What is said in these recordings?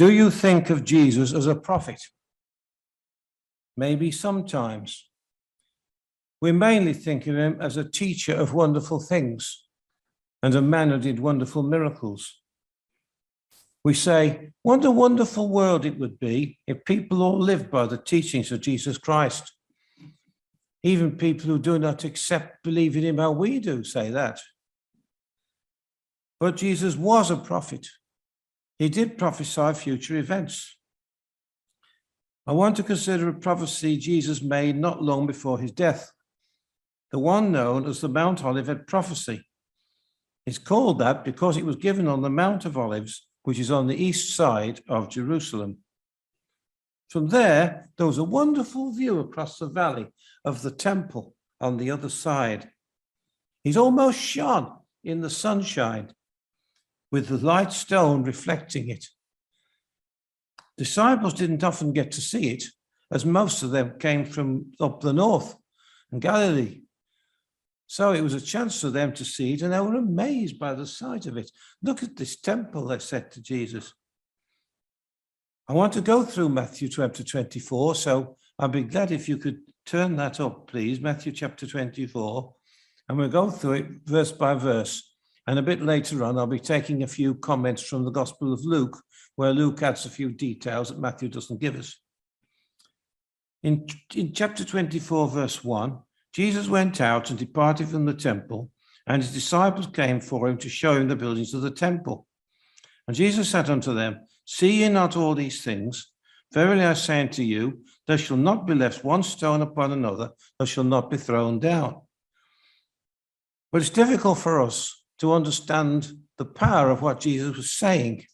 Do you think of Jesus as a prophet? Maybe sometimes. We mainly think of him as a teacher of wonderful things and a man who did wonderful miracles. We say, what a wonderful world it would be if people all lived by the teachings of Jesus Christ. Even people who do not believe in him how we do say that. But Jesus was a prophet. He did prophesy future events. I want to consider a prophecy Jesus made not long before his death, the one known as the Mount Olivet prophecy. It's called that because it was given on the Mount of Olives, which is on the east side of Jerusalem. From there was a wonderful view across the valley of the temple on the other side. It almost shone in the sunshine, with the light stone reflecting it. Disciples didn't often get to see it, as most of them came from up the north in Galilee. So it was a chance for them to see it, and they were amazed by the sight of it. Look at this temple, they said to Jesus. I want to go through Matthew chapter 24, so I'd be glad if you could turn that up, please, Matthew chapter 24, and we'll go through it verse by verse. And a bit later on, I'll be taking a few comments from the Gospel of Luke, where Luke adds a few details that Matthew doesn't give us. In chapter 24, verse 1, Jesus went out and departed from the temple, and his disciples came for him to show him the buildings of the temple. And Jesus said unto them, See ye not all these things? Verily I say unto you, there shall not be left one stone upon another that shall not be thrown down. But it's difficult for us to understand the power of what Jesus was saying,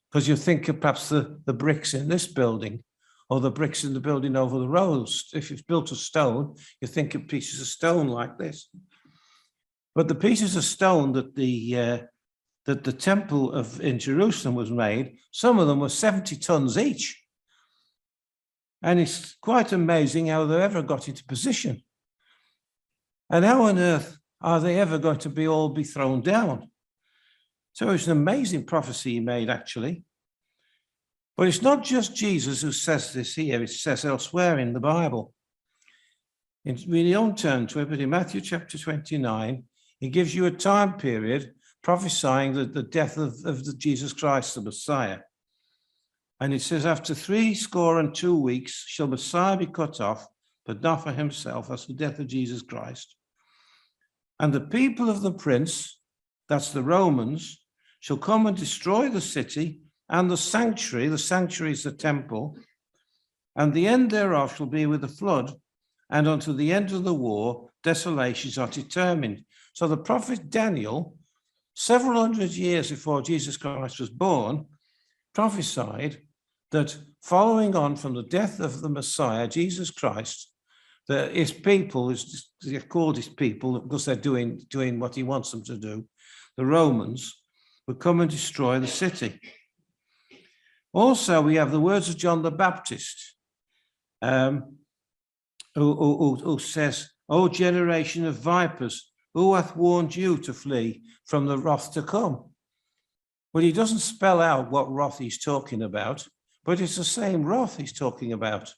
because you think of perhaps the bricks in this building or the bricks in the building over the roads. If you've built of stone, you think of pieces of stone like this. But the pieces of stone that the temple in Jerusalem was made, some of them were 70 tons each. And it's quite amazing how they ever got into position. And how on earth are they ever going to all be thrown down? So it's an amazing prophecy he made, actually. But it's not just Jesus who says this here, it says elsewhere in the Bible. We don't turn to it, but in Matthew chapter 29, he gives you a time period prophesying the death of Jesus Christ, the Messiah. And it says, after 62 weeks shall Messiah be cut off, but not for himself. That's the death of Jesus Christ. And the people of the prince, that's the Romans, shall come and destroy the city and the sanctuary is the temple, and the end thereof shall be with a flood, and unto the end of the war, desolations are determined. So the prophet Daniel, several hundred years before Jesus Christ was born, prophesied that following on from the death of the Messiah, Jesus Christ, that his people, they're called his people because they're doing what he wants them to do, the Romans, would come and destroy the city. Also, we have the words of John the Baptist, who says, O generation of vipers, who hath warned you to flee from the wrath to come? Well, he doesn't spell out what wrath he's talking about, but it's the same wrath he's talking about.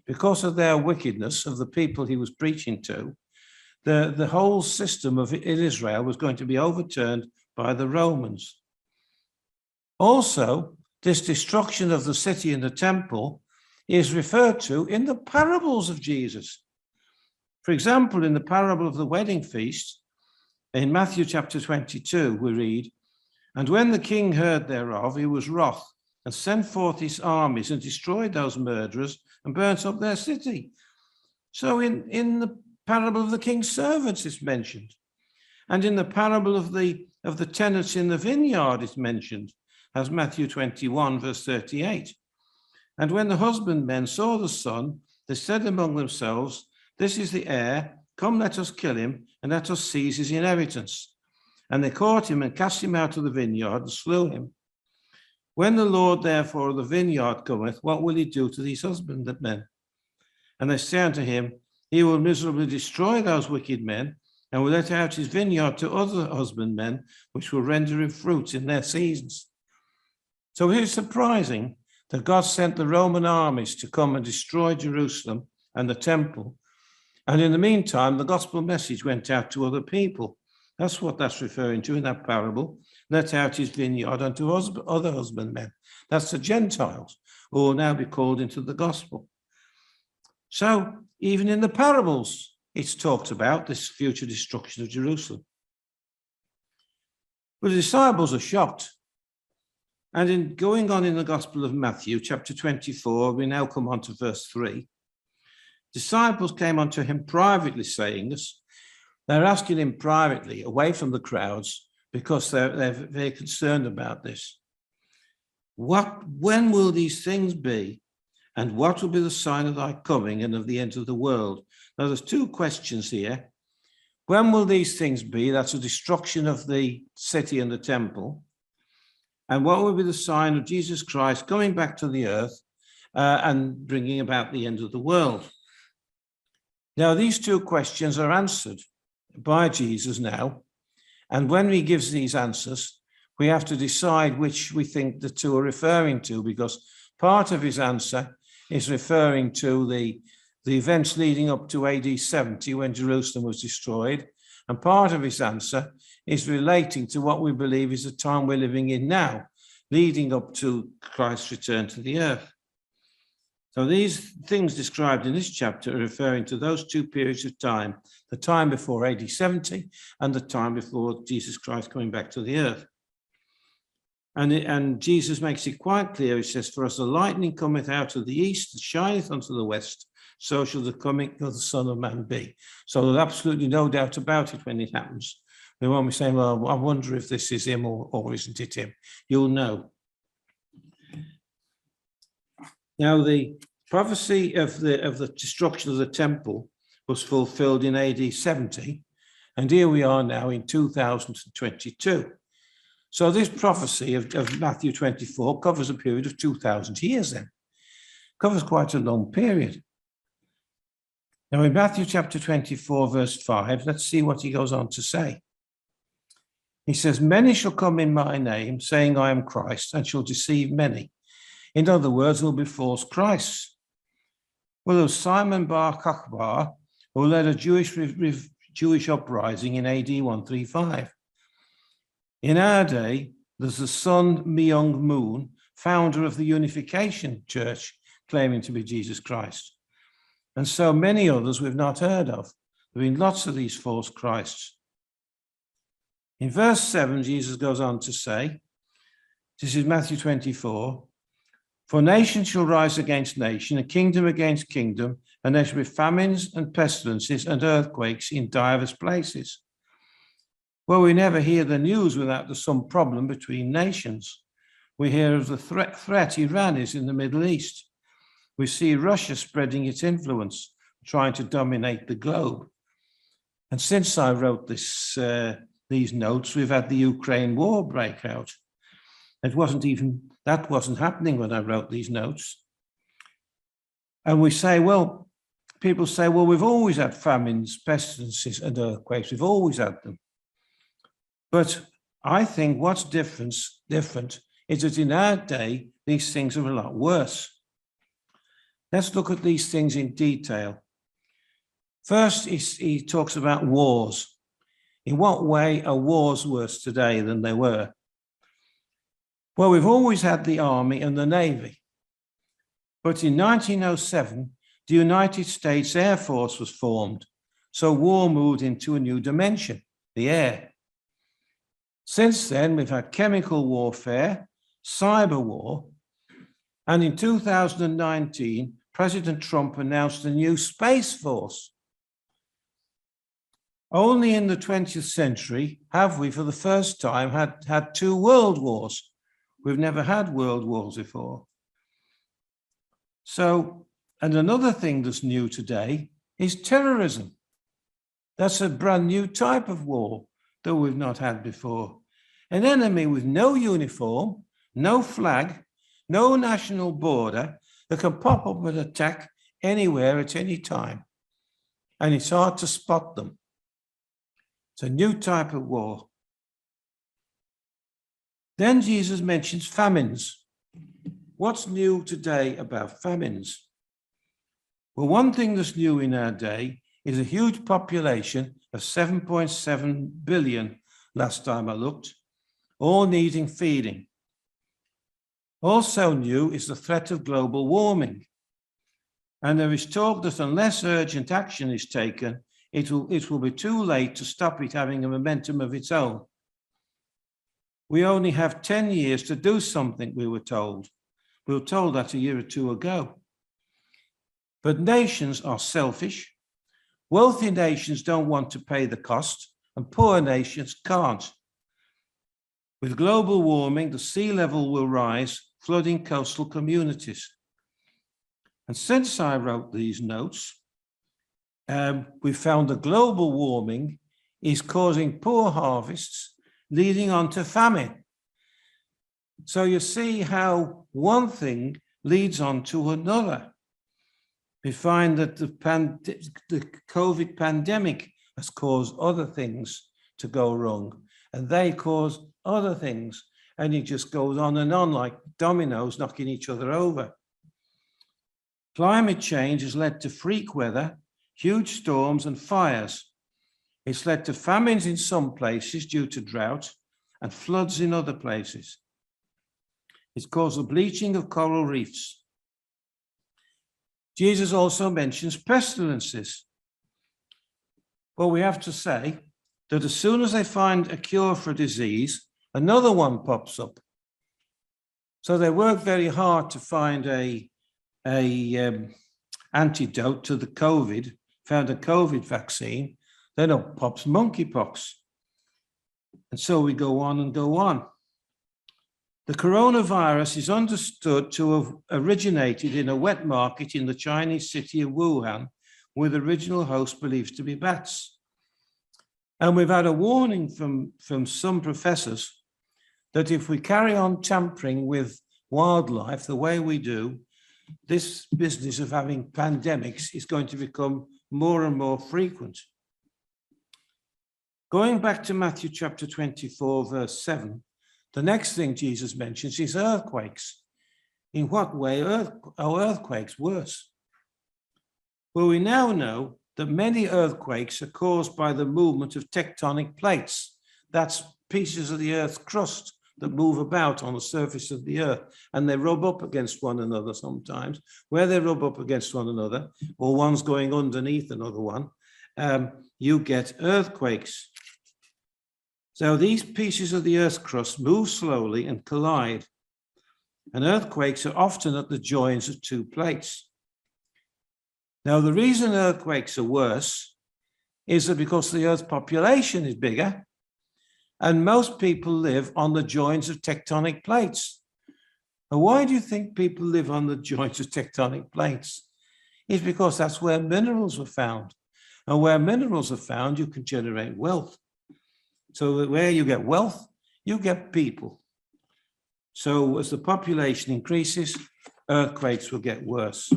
Because of their wickedness, of the people he was preaching to, the whole system in Israel was going to be overturned by the Romans. Also, this destruction of the city and the temple is referred to in the parables of Jesus. For example, in the parable of the wedding feast, in Matthew chapter 22, we read, And when the king heard thereof, he was wroth, and sent forth his armies, and destroyed those murderers, and burnt up their city. So in the parable of the king's servants is mentioned. And in the parable of the tenants in the vineyard is mentioned, as Matthew 21, verse 38. And when the husbandmen saw the son, they said among themselves, This is the heir, come let us kill him, and let us seize his inheritance. And they caught him and cast him out of the vineyard and slew him. When the Lord therefore of the vineyard cometh, what will he do to these husbandmen? And they say unto him, He will miserably destroy those wicked men, and will let out his vineyard to other husbandmen, which will render him fruits in their seasons. So it is surprising that God sent the Roman armies to come and destroy Jerusalem and the temple. And in the meantime, the gospel message went out to other people. That's what that's referring to in that parable. Let out his vineyard unto other husbandmen. That's the Gentiles who will now be called into the gospel. So even in the parables, it's talked about this future destruction of Jerusalem. But the disciples are shocked. And in going on in the Gospel of Matthew, chapter 24, we now come on to verse 3. Disciples came unto him privately, saying this. They're asking him privately, away from the crowds, because they're very concerned about this. When will these things be? And what will be the sign of thy coming and of the end of the world? Now, there's two questions here. When will these things be? That's the destruction of the city and the temple. And what will be the sign of Jesus Christ coming back to the earth and bringing about the end of the world? Now, these two questions are answered by Jesus now. And when he gives these answers, we have to decide which we think the two are referring to, because part of his answer is referring to the events leading up to AD 70 when Jerusalem was destroyed. And part of his answer is relating to what we believe is the time we're living in now, leading up to Christ's return to the earth. So these things described in this chapter are referring to those two periods of time, the time before AD 70 and the time before Jesus Christ coming back to the earth. And Jesus makes it quite clear. He says, for as the lightning cometh out of the east and shineth unto the west, so shall the coming of the Son of Man be. So there's absolutely no doubt about it when it happens. We won't be saying, well, I wonder if this is him or isn't it him. You'll know. Now, the prophecy of the destruction of the temple was fulfilled in AD 70, and here we are now in 2022. So this prophecy of Matthew 24 covers a period of 2,000 years then. Covers quite a long period. Now in Matthew chapter 24, verse 5, let's see what he goes on to say. He says, many shall come in my name, saying I am Christ, and shall deceive many. In other words, there will be false Christs. Well, there was Simon Bar Kokhba, who led a Jewish uprising in AD 135. In our day, there's the Sun Myung Moon, founder of the Unification Church, claiming to be Jesus Christ. And so many others we've not heard of. There have been lots of these false Christs. In verse 7, Jesus goes on to say, this is Matthew 24, for nation shall rise against nation, and kingdom against kingdom, and there shall be famines and pestilences and earthquakes in divers places. Well, we never hear the news without there's some problem between nations. We hear of the threat Iran is in the Middle East. We see Russia spreading its influence, trying to dominate the globe. And since I wrote these notes, we've had the Ukraine war break out. That wasn't happening when I wrote these notes. And we say, well, people say, well, we've always had famines, pestilences, and earthquakes. We've always had them. But I think what's different is that in our day, these things are a lot worse. Let's look at these things in detail. First, he talks about wars. In what way are wars worse today than they were? Well, we've always had the army and the navy. But in 1907, the United States Air Force was formed. So war moved into a new dimension, the air. Since then, we've had chemical warfare, cyber war, and in 2019, President Trump announced a new space force. Only in the 20th century have we, for the first time, had two world wars. We've never had world wars before. So, and another thing that's new today is terrorism. That's a brand new type of war that we've not had before. An enemy with no uniform, no flag, no national border that can pop up and attack anywhere at any time. And it's hard to spot them. It's a new type of war. Then Jesus mentions famines. What's new today about famines? Well, one thing that's new in our day is a huge population of 7.7 billion, last time I looked, all needing feeding. Also new is the threat of global warming. And there is talk that unless urgent action is taken, it will be too late to stop it having a momentum of its own. We only have 10 years to do something, we were told. We were told that a year or two ago. But nations are selfish. Wealthy nations don't want to pay the cost, and poor nations can't. With global warming, the sea level will rise, flooding coastal communities. And since I wrote these notes, we found that global warming is causing poor harvests, leading on to famine. So you see how one thing leads on to another. We find that the COVID pandemic has caused other things to go wrong, and they cause other things, and it just goes on and on like dominoes knocking each other over. Climate change has led to freak weather, huge storms and fires. It's led to famines in some places due to drought and floods in other places. It's caused the bleaching of coral reefs. Jesus also mentions pestilences. Well, we have to say that as soon as they find a cure for a disease, another one pops up. So they work very hard to find a antidote to the COVID, found a COVID vaccine, then up pops monkeypox. And so we go on and go on. The coronavirus is understood to have originated in a wet market in the Chinese city of Wuhan, with original host believed to be bats. And we've had a warning from some professors that if we carry on tampering with wildlife the way we do, this business of having pandemics is going to become more and more frequent. Going back to Matthew chapter 24, verse 7, the next thing Jesus mentions is earthquakes. In what way are earthquakes worse? Well, we now know that many earthquakes are caused by the movement of tectonic plates. That's pieces of the Earth's crust that move about on the surface of the Earth, and they rub up against one another sometimes. Where they rub up against one another, or one's going underneath another one, you get earthquakes. So these pieces of the Earth's crust move slowly and collide, and earthquakes are often at the joins of two plates. Now, the reason earthquakes are worse is that because the Earth's population is bigger, and most people live on the joins of tectonic plates. And why do you think people live on the joins of tectonic plates? It's because that's where minerals are found. And where minerals are found, you can generate wealth. So where you get wealth, you get people. So as the population increases, earthquakes will get worse.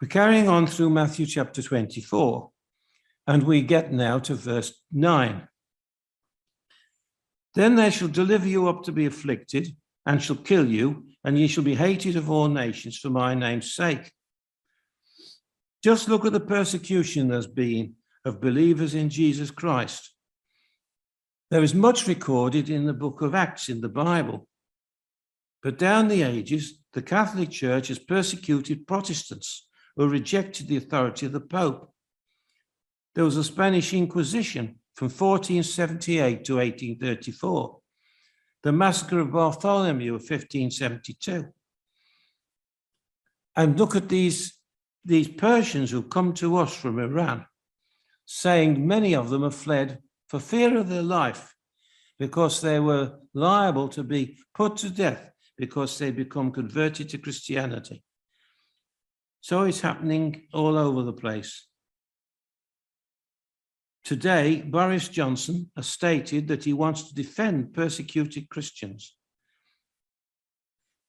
We're carrying on through Matthew chapter 24, and we get now to verse 9. Then they shall deliver you up to be afflicted, and shall kill you, and ye shall be hated of all nations for my name's sake. Just look at the persecution there's been of believers in Jesus Christ. There is much recorded in the book of Acts in the Bible. But down the ages, the Catholic Church has persecuted Protestants who rejected the authority of the Pope. There was a Spanish Inquisition from 1478 to 1834, the massacre of Bartholomew of 1572. And look at these Persians who come to us from Iran, saying many of them have fled for fear of their life because they were liable to be put to death because they become converted to Christianity. So it's happening all over the place. Today, Boris Johnson has stated that he wants to defend persecuted Christians.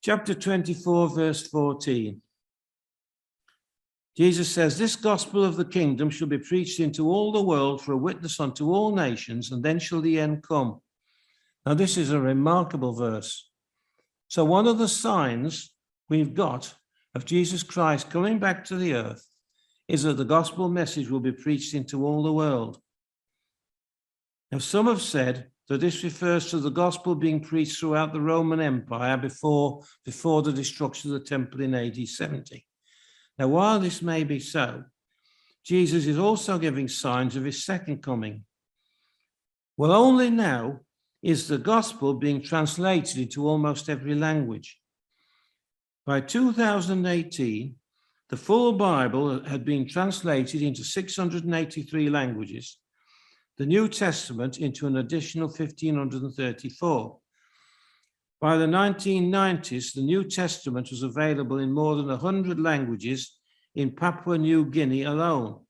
Chapter 24, verse 14. Jesus says, this gospel of the kingdom shall be preached into all the world for a witness unto all nations, and then shall the end come. Now, this is a remarkable verse. So one of the signs we've got of Jesus Christ coming back to the earth is that the gospel message will be preached into all the world. Now, some have said that this refers to the gospel being preached throughout the Roman Empire before the destruction of the temple in AD 70. Now, while this may be so, Jesus is also giving signs of his second coming. Well, only now is the gospel being translated into almost every language. By 2018, the full Bible had been translated into 683 languages, the New Testament into an additional 1,534. By the 1990s, the New Testament was available in more than 100 languages in Papua New Guinea alone.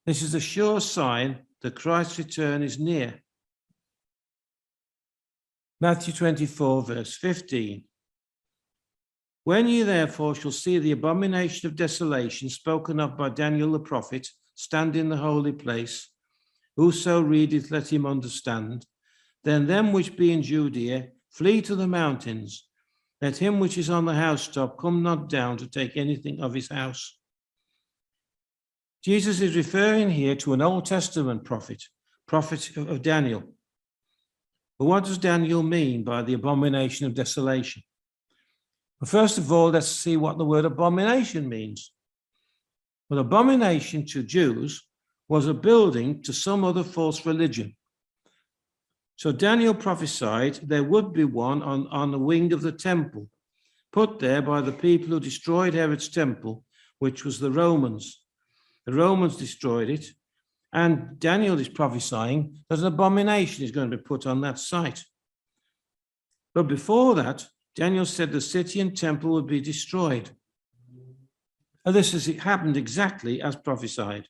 This is a sure sign that Christ's return is near. Matthew 24, verse 15. When ye therefore shall see the abomination of desolation spoken of by Daniel the prophet stand in the holy place, whoso readeth, let him understand. Then them which be in Judea flee to the mountains. Let him which is on the housetop come not down to take anything of his house. Jesus is referring here to an Old Testament prophet of Daniel. But what does Daniel mean by the abomination of desolation? Well, first of all, let's see what the word abomination means. Well, abomination to Jews was a building to some other false religion. So Daniel prophesied there would be one on the wing of the temple, put there by the people who destroyed Herod's temple, which was the Romans. The Romans destroyed it, and Daniel is prophesying that an abomination is going to be put on that site. But before that, Daniel said the city and temple would be destroyed. And this has happened exactly as prophesied.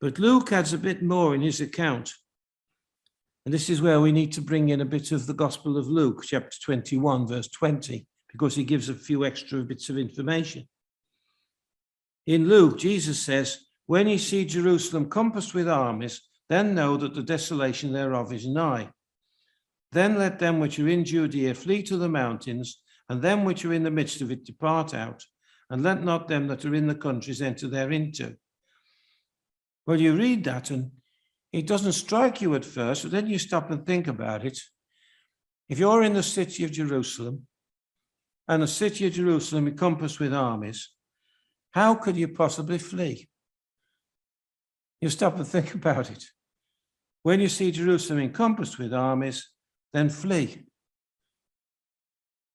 But Luke adds a bit more in his account. And this is where we need to bring in a bit of the Gospel of Luke, chapter 21, verse 20, because he gives a few extra bits of information. In Luke, Jesus says, when ye see Jerusalem compassed with armies, then know that the desolation thereof is nigh. Then let them which are in Judea flee to the mountains, and them which are in the midst of it depart out, and let not them that are in the countries enter thereinto. Well, you read that and it doesn't strike you at first, but then you stop and think about it. If you're in the city of Jerusalem, and the city of Jerusalem encompassed with armies, how could you possibly flee? You stop and think about it. When you see Jerusalem encompassed with armies, then flee.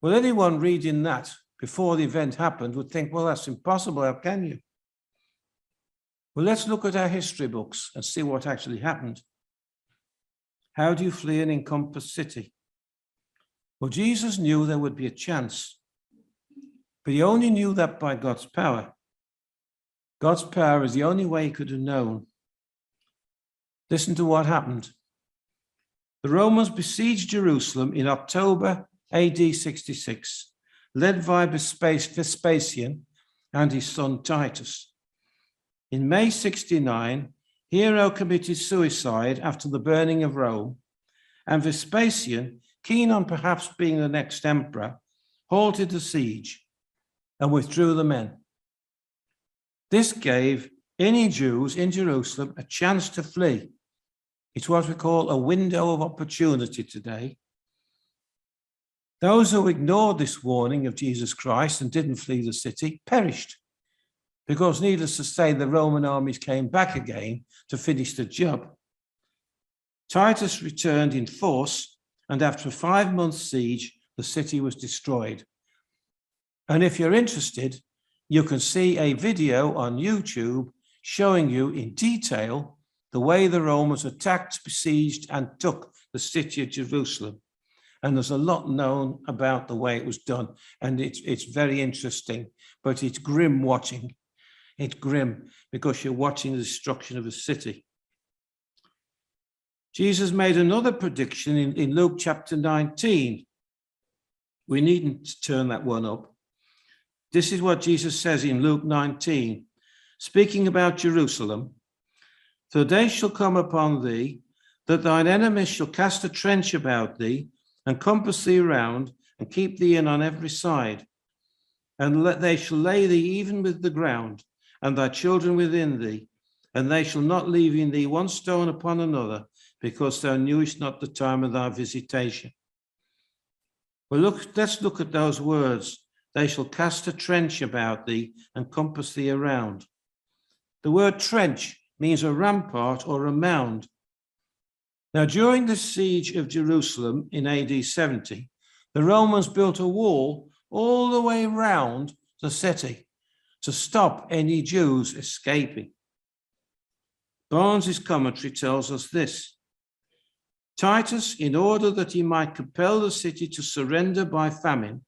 Well, anyone reading that before the event happened would think, well, that's impossible. How can you? Well, let's look at our history books and see what actually happened. How do you flee an encompassed city? Well, Jesus knew there would be a chance, but he only knew that by God's power. God's power is the only way he could have known. Listen to what happened. The Romans besieged Jerusalem in October AD 66, led by Vespasian and his son Titus. In May 69, Nero committed suicide after the burning of Rome, and Vespasian, keen on perhaps being the next emperor, halted the siege and withdrew the men. This gave any Jews in Jerusalem a chance to flee. It's what we call a window of opportunity today. Those who ignored this warning of Jesus Christ and didn't flee the city perished, because needless to say, the Roman armies came back again to finish the job. Titus returned in force, and after a 5-month siege, the city was destroyed. And if you're interested, you can see a video on YouTube showing you in detail the way the Romans attacked, besieged, and took the city of Jerusalem. And there's a lot known about the way it was done, and it's very interesting, but it's grim watching. It's grim because you're watching the destruction of a city. Jesus made another prediction in Luke chapter 19. We needn't turn that one up. This is what Jesus says in Luke 19, speaking about Jerusalem. The day shall come upon thee, that thine enemies shall cast a trench about thee, and compass thee round, and keep thee in on every side. And they shall lay thee even with the ground, and thy children within thee, and they shall not leave in thee one stone upon another, because thou knewest not the time of thy visitation. Well, let's look at those words. They shall cast a trench about thee and compass thee around. The word trench means a rampart or a mound. Now, during the siege of Jerusalem in AD 70, the Romans built a wall all the way round the city to stop any Jews escaping. Barnes's commentary tells us this. Titus, in order that he might compel the city to surrender by famine,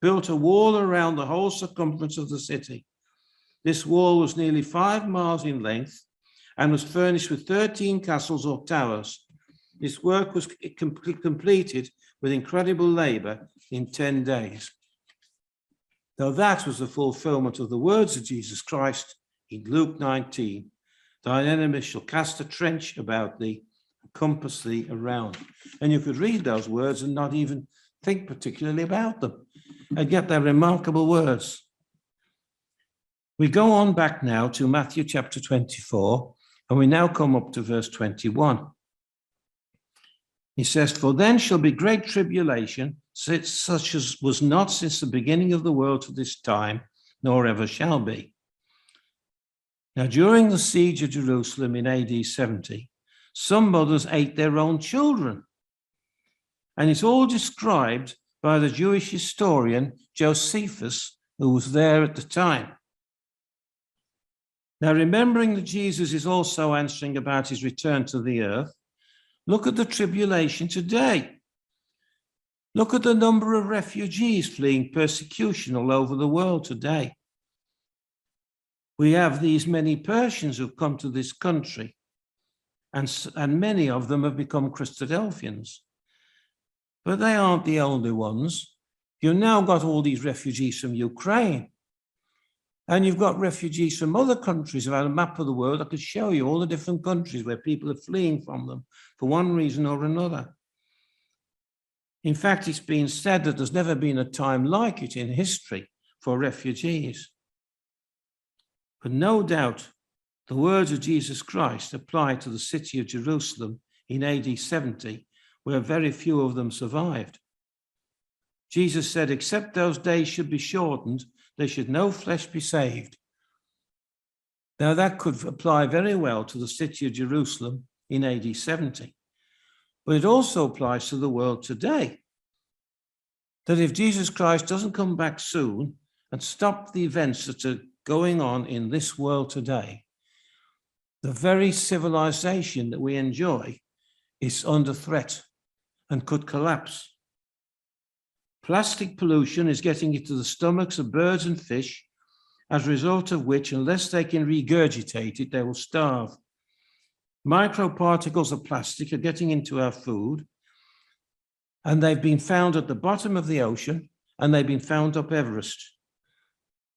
built a wall around the whole circumference of the city. This wall was nearly 5 miles in length and was furnished with 13 castles or towers. This work was completed with incredible labor in 10 days. Now that was the fulfillment of the words of Jesus Christ in Luke 19. Thine enemies shall cast a trench about thee and compass thee around. And you could read those words and not even think particularly about them. And yet they're remarkable words. We go on back now to Matthew chapter 24, and we now come up to verse 21. He says, for then shall be great tribulation, such as was not since the beginning of the world to this time, nor ever shall be. Now, during the siege of Jerusalem in AD 70, some mothers ate their own children. And it's all described by the Jewish historian Josephus, who was there at the time. Now, remembering that Jesus is also answering about his return to the earth, look at the tribulation today. Look at the number of refugees fleeing persecution all over the world today. We have these many Persians who've come to this country, and many of them have become Christadelphians. But they aren't the only ones. You've now got all these refugees from Ukraine, and you've got refugees from other countries. If I had a map of the world, I could show you all the different countries where people are fleeing from them for one reason or another. In fact, it's been said that there's never been a time like it in history for refugees. But no doubt, the words of Jesus Christ apply to the city of Jerusalem in AD 70, where very few of them survived. Jesus said, except those days should be shortened, there should no flesh be saved. Now that could apply very well to the city of Jerusalem in AD 70. But it also applies to the world today. That if Jesus Christ doesn't come back soon and stop the events that are going on in this world today, the very civilization that we enjoy is under threat and could collapse. Plastic pollution is getting into the stomachs of birds and fish, as a result of which, unless they can regurgitate it, they will starve. Microparticles of plastic are getting into our food, and they've been found at the bottom of the ocean, and they've been found up Everest.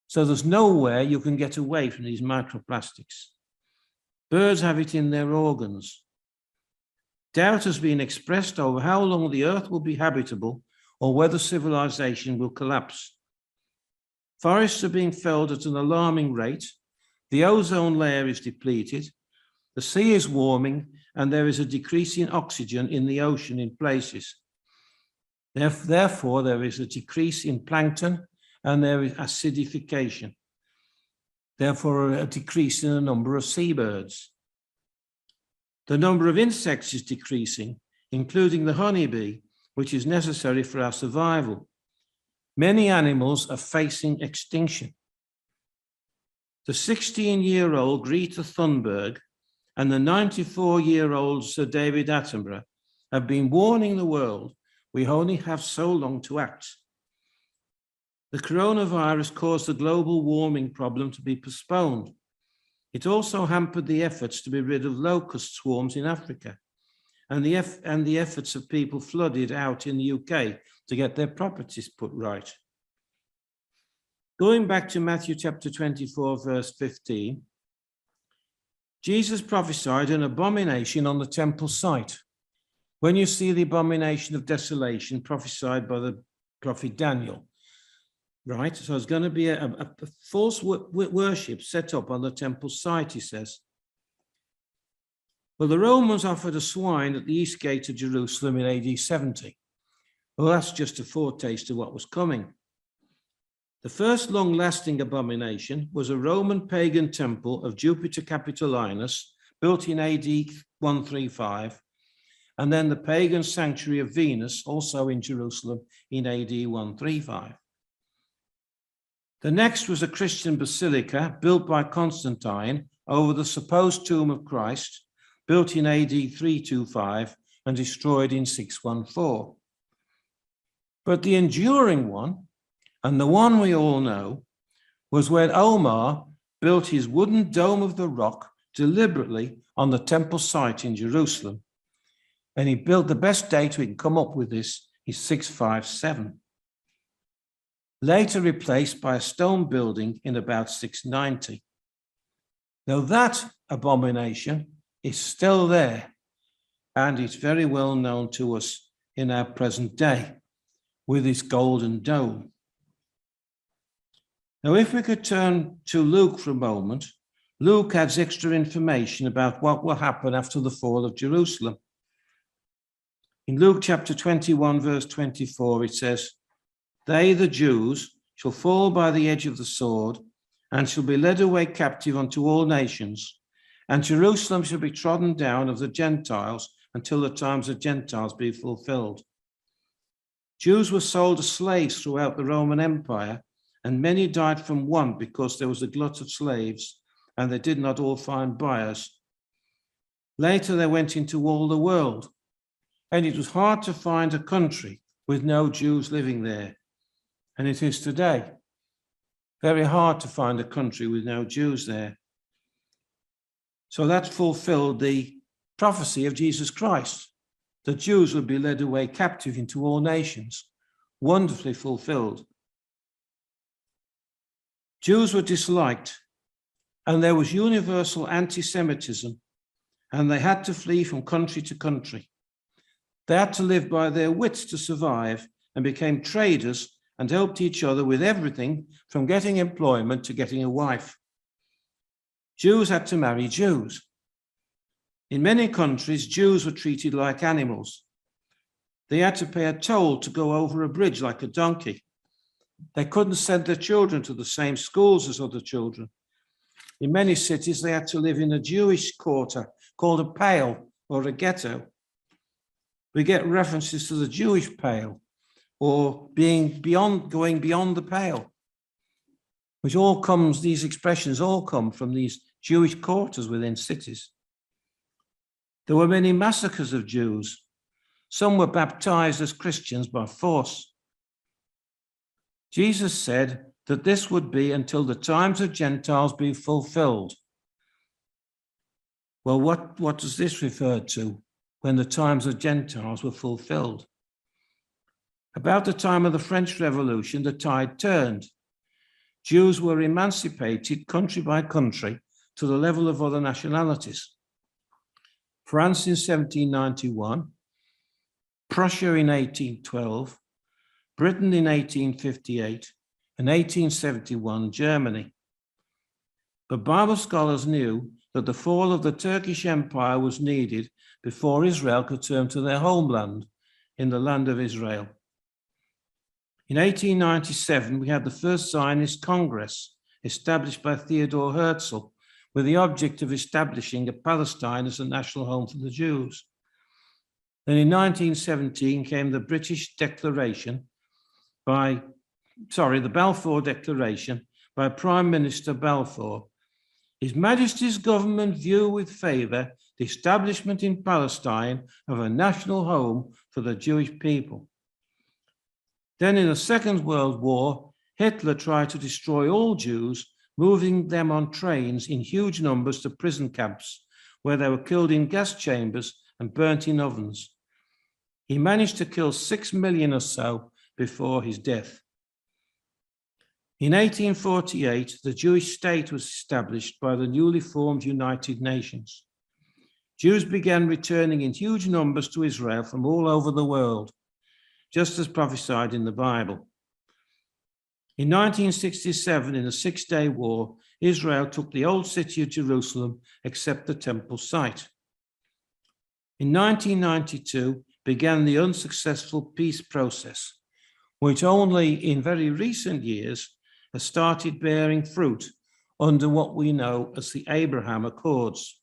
So there's nowhere you can get away from these microplastics. Birds have it in their organs. Doubt has been expressed over how long the earth will be habitable or whether civilization will collapse. Forests are being felled at an alarming rate. The ozone layer is depleted. The sea is warming, and there is a decrease in oxygen in the ocean in places. Therefore, there is a decrease in plankton, and there is acidification. Therefore, a decrease in the number of seabirds. The number of insects is decreasing, including the honeybee, which is necessary for our survival. Many animals are facing extinction. The 16-year-old Greta Thunberg and the 94-year-old Sir David Attenborough have been warning the world we only have so long to act. The coronavirus caused the global warming problem to be postponed. It also hampered the efforts to be rid of locust swarms in Africa and the efforts of people flooded out in the UK to get their properties put right. Going back to Matthew chapter 24, verse 15, Jesus prophesied an abomination on the temple site. When you see the abomination of desolation prophesied by the prophet Daniel. Right? So there's going to be a false worship set up on the temple site, he says. Well, the Romans offered a swine at the east gate of Jerusalem in AD 70. Well, that's just a foretaste of what was coming. The first long-lasting abomination was a Roman pagan temple of Jupiter Capitolinus, built in AD 135, and then the pagan sanctuary of Venus, also in Jerusalem, in AD 135. The next was a Christian basilica built by Constantine over the supposed tomb of Christ, built in AD 325 and destroyed in 614. But the enduring one, and the one we all know, was when Omar built his wooden dome of the rock deliberately on the temple site in Jerusalem. And he built, the best date we can come up with this is 657. Later replaced by a stone building in about 690. Now that abomination is still there, and it's very well known to us in our present day with its golden dome. Now, if we could turn to Luke for a moment, Luke adds extra information about what will happen after the fall of Jerusalem. In Luke chapter 21, verse 24, it says, "They, the Jews, shall fall by the edge of the sword, and shall be led away captive unto all nations, and Jerusalem shall be trodden down of the Gentiles until the times of Gentiles be fulfilled." Jews were sold as slaves throughout the Roman Empire, and many died from want because there was a glut of slaves, and they did not all find buyers. Later, they went into all the world, and it was hard to find a country with no Jews living there. And it is today. Very hard to find a country with no Jews there. So that fulfilled the prophecy of Jesus Christ. The Jews would be led away captive into all nations. Wonderfully fulfilled. Jews were disliked, and there was universal anti-Semitism, and they had to flee from country to country. They had to live by their wits to survive, and became traders and helped each other with everything from getting employment to getting a wife. Jews had to marry Jews. In many countries, Jews were treated like animals. They had to pay a toll to go over a bridge like a donkey. They couldn't send their children to the same schools as other children. In many cities, they had to live in a Jewish quarter called a pale or a ghetto. We get references to the Jewish pale, or going beyond the pale, which all comes, these expressions all come from these Jewish quarters within cities. There were many massacres of Jews. Some were baptized as Christians by force. Jesus said that this would be until the times of Gentiles be fulfilled. Well, what does this refer to when the times of Gentiles were fulfilled? About the time of the French Revolution, the tide turned. Jews were emancipated country by country to the level of other nationalities. France in 1791, Prussia in 1812, Britain in 1858, and 1871, Germany. But Bible scholars knew that the fall of the Turkish Empire was needed before Israel could turn to their homeland in the land of Israel. In 1897, we had the first Zionist Congress established by Theodor Herzl with the object of establishing a Palestine as a national home for the Jews. Then in 1917 came the Balfour Declaration by Prime Minister Balfour. His Majesty's government view with favour the establishment in Palestine of a national home for the Jewish people. Then in the Second World War, Hitler tried to destroy all Jews, moving them on trains in huge numbers to prison camps, where they were killed in gas chambers and burnt in ovens. He managed to kill 6 million or so before his death. In 1848, the Jewish state was established by the newly formed United Nations. Jews began returning in huge numbers to Israel from all over the world. just as prophesied in the Bible. In 1967, in the Six-Day War, Israel took the old city of Jerusalem, except the temple site. In 1992 began the unsuccessful peace process, which only in very recent years has started bearing fruit under what we know as the Abraham Accords.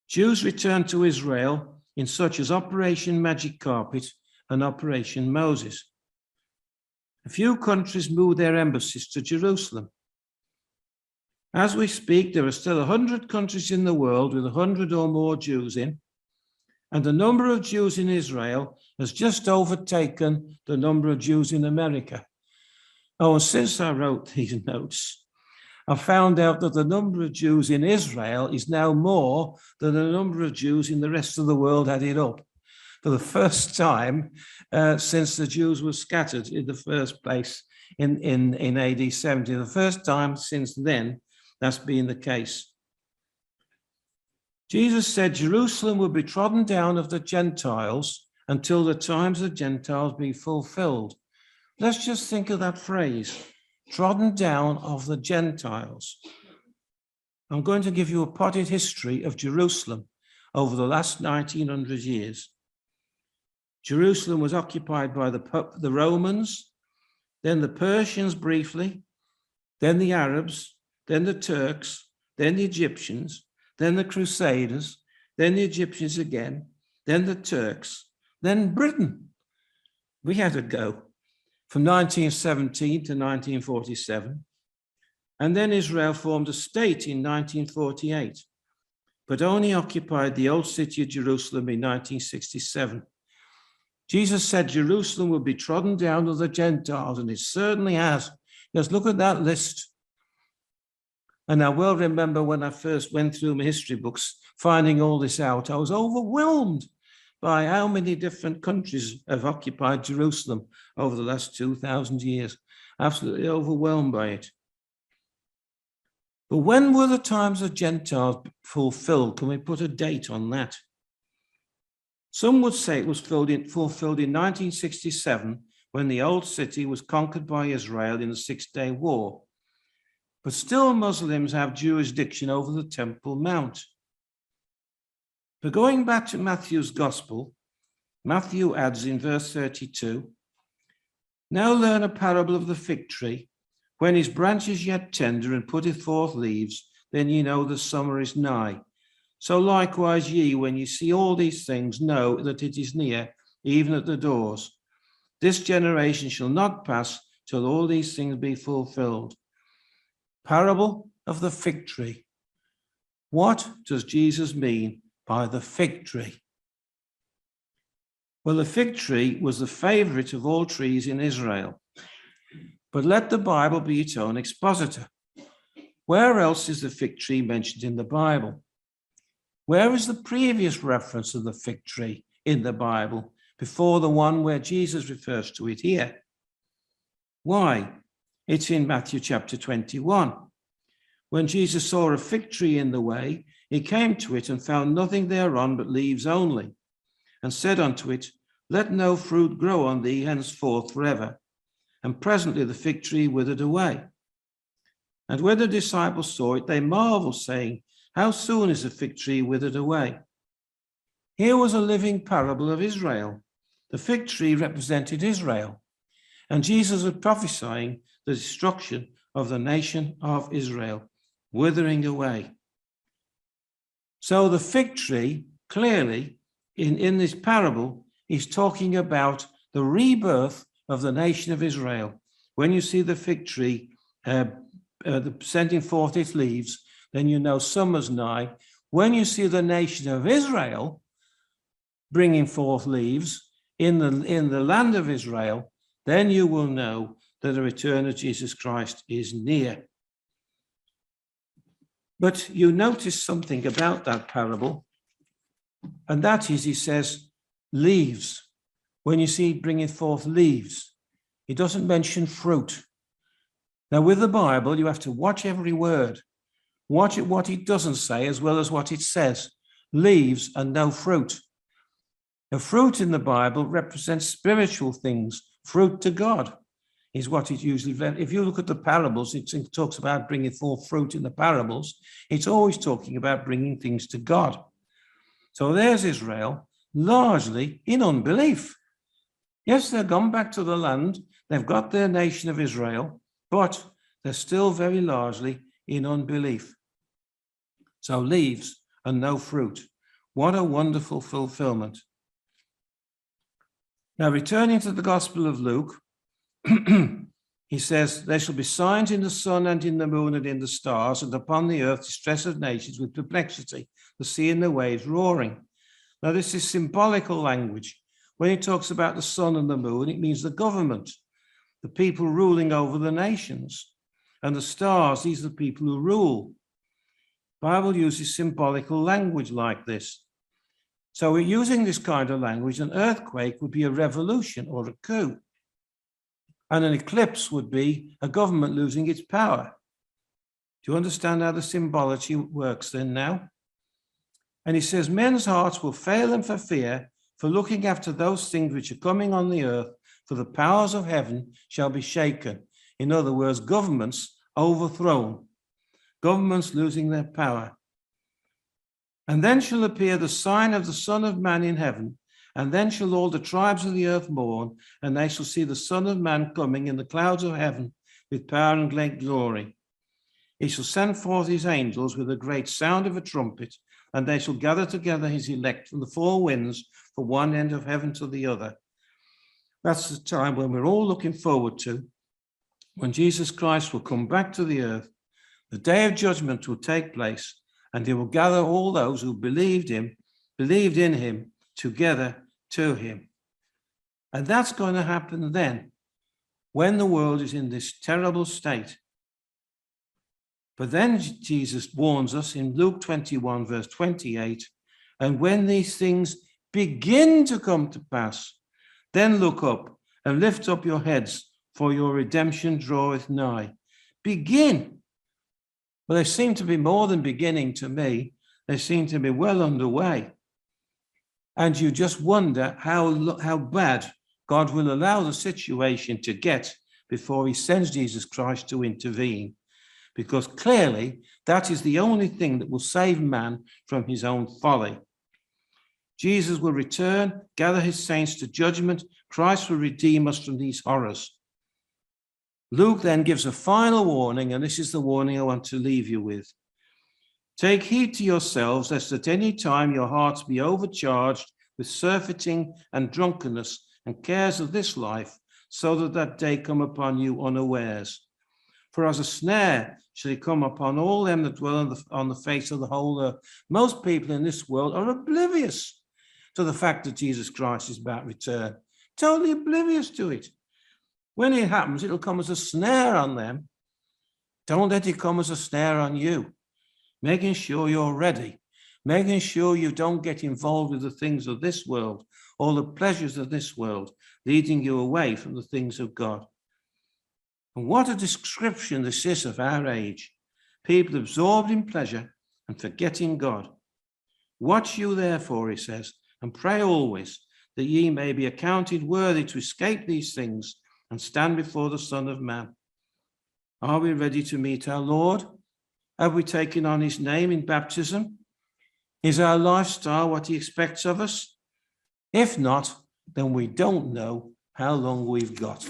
Jews returned to Israel in such as Operation Magic Carpet and Operation Moses. A few countries moved their embassies to Jerusalem. As we speak, there are still 100 countries in the world with 100 or more Jews in, and the number of Jews in Israel has just overtaken the number of Jews in America. Oh, and since I wrote these notes, I found out that the number of Jews in Israel is now more than the number of Jews in the rest of the world added up. For the first time since the Jews were scattered in the first place in AD 70, the first time since then that's been the case. Jesus said Jerusalem would be trodden down of the Gentiles until the times of the Gentiles be fulfilled. Let's just think of that phrase, trodden down of the Gentiles. I'm going to give you a potted history of Jerusalem over the last 1900 years. Jerusalem was occupied by the Romans, then the Persians briefly, then the Arabs, then the Turks, then the Egyptians, then the Crusaders, then the Egyptians again, then the Turks, then Britain. We had to go from 1917 to 1947. And then Israel formed a state in 1948, but only occupied the old city of Jerusalem in 1967. Jesus said Jerusalem would be trodden down of the Gentiles, and it certainly has. Just look at that list. And I well remember when I first went through my history books, finding all this out, I was overwhelmed by how many different countries have occupied Jerusalem over the last 2,000 years. Absolutely overwhelmed by it. But when were the times of Gentiles fulfilled? Can we put a date on that? Some would say it was fulfilled in 1967, when the old city was conquered by Israel in the Six-Day War. But still Muslims have jurisdiction over the Temple Mount. But going back to Matthew's Gospel, Matthew adds in verse 32, "Now learn a parable of the fig tree. When his branch is yet tender and putteth forth leaves, then ye know the summer is nigh. So likewise ye, when ye see all these things, know that it is near, even at the doors. This generation shall not pass till all these things be fulfilled." Parable of the fig tree. What does Jesus mean by the fig tree? Well, the fig tree was the favorite of all trees in Israel. But let the Bible be its own expositor. Where else is the fig tree mentioned in the Bible? Where is the previous reference of the fig tree in the Bible before the one where Jesus refers to it here? Why? It's in Matthew chapter 21. When Jesus saw a fig tree in the way, he came to it and found nothing thereon but leaves only, and said unto it, Let no fruit grow on thee henceforth forever. And presently the fig tree withered away. And when the disciples saw it, they marveled, saying, How soon is the fig tree withered away? Here was a living parable of Israel. The fig tree represented Israel, and Jesus was prophesying the destruction of the nation of Israel, withering away. So the fig tree, clearly, in this parable, is talking about the rebirth of the nation of Israel. When you see the fig tree sending forth its leaves, then you know summer's nigh. When you see the nation of Israel bringing forth leaves in the land of Israel, then you will know that the return of Jesus Christ is near. But you notice something about that parable, and that is, he says, leaves. When you see bringing forth leaves, he doesn't mention fruit. Now, with the Bible, you have to watch every word. Watch what it doesn't say as well as what it says. Leaves and no fruit. A fruit in the Bible represents spiritual things. Fruit to God is what it usually, if you look at the parables, it talks about bringing forth fruit in the parables. It's always talking about bringing things to God. So there's Israel, largely in unbelief. Yes, they've gone back to the land. They've got their nation of Israel, but they're still very largely in unbelief. So leaves and no fruit. What a wonderful fulfillment. Now, returning to the Gospel of Luke, he says, there shall be signs in the sun and in the moon and in the stars, and upon the earth distress of nations with perplexity, the sea and the waves roaring. Now, this is symbolical language. When he talks about the sun and the moon, it means the government, the people ruling over the nations. And the stars, these are the people who rule. The Bible uses symbolical language like this. So we're using this kind of language. An earthquake would be a revolution or a coup. And an eclipse would be a government losing its power. Do you understand how the symbology works then now? And he says, men's hearts will fail them for fear, for looking after those things which are coming on the earth, for the powers of heaven shall be shaken. In other words, governments overthrown, governments losing their power. And then shall appear the sign of the Son of Man in heaven, and then shall all the tribes of the earth mourn, and they shall see the Son of Man coming in the clouds of heaven with power and great glory. He shall send forth his angels with a great sound of a trumpet, and they shall gather together his elect from the four winds, from one end of heaven to the other. That's the time when we're all looking forward to, when Jesus Christ will come back to the earth. The day of judgment will take place, and he will gather all those who believed in him together to him. And that's going to happen then, when the world is in this terrible state. But then Jesus warns us in Luke 21, verse 28, and when these things begin to come to pass, then look up and lift up your heads, for your redemption draweth nigh. Begin. Well, they seem to be more than beginning to me. They seem to be well underway. And you just wonder how bad God will allow the situation to get before he sends Jesus Christ to intervene. Because clearly that is the only thing that will save man from his own folly. Jesus will return, gather his saints to judgment. Christ will redeem us from these horrors. Luke then gives a final warning, and this is the warning I want to leave you with. Take heed to yourselves, lest at any time your hearts be overcharged with surfeiting and drunkenness and cares of this life, so that that day come upon you unawares. For as a snare shall it come upon all them that dwell on the face of the whole earth. Most people in this world are oblivious to the fact that Jesus Christ is about to return. Totally oblivious to it. When it happens, it'll come as a snare on them. Don't let it come as a snare on you. Making sure you're ready. Making sure you don't get involved with the things of this world, all the pleasures of this world, leading you away from the things of God. And what a description this is of our age. People absorbed in pleasure and forgetting God. Watch you therefore, he says, and pray always, that ye may be accounted worthy to escape these things and stand before the Son of Man. Are we ready to meet our Lord? Have we taken on his name in baptism? Is our lifestyle what he expects of us? If not, then we don't know how long we've got.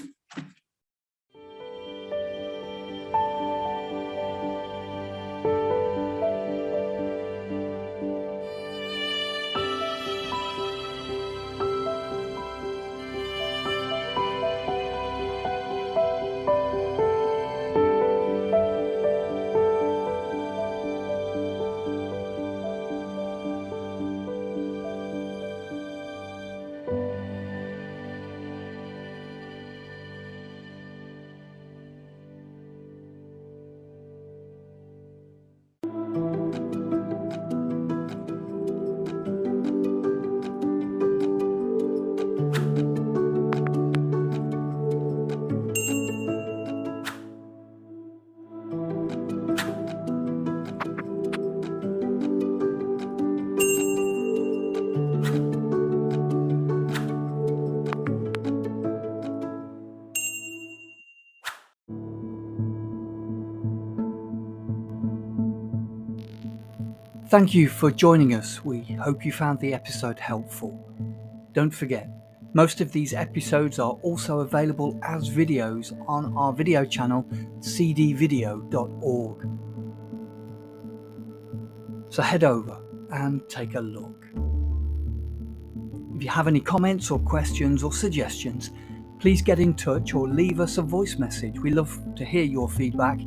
Thank you for joining us. We hope you found the episode helpful. Don't forget, most of these episodes are also available as videos on our video channel, cdvideo.org. So head over and take a look. If you have any comments or questions or suggestions, please get in touch or leave us a voice message. We love to hear your feedback.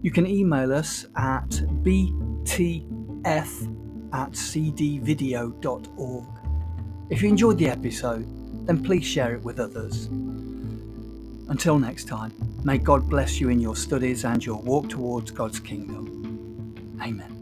You can email us at btf@cdvideo.org. If you enjoyed the episode, then please share it with others. Until next time, may God bless you in your studies and your walk towards God's kingdom. Amen.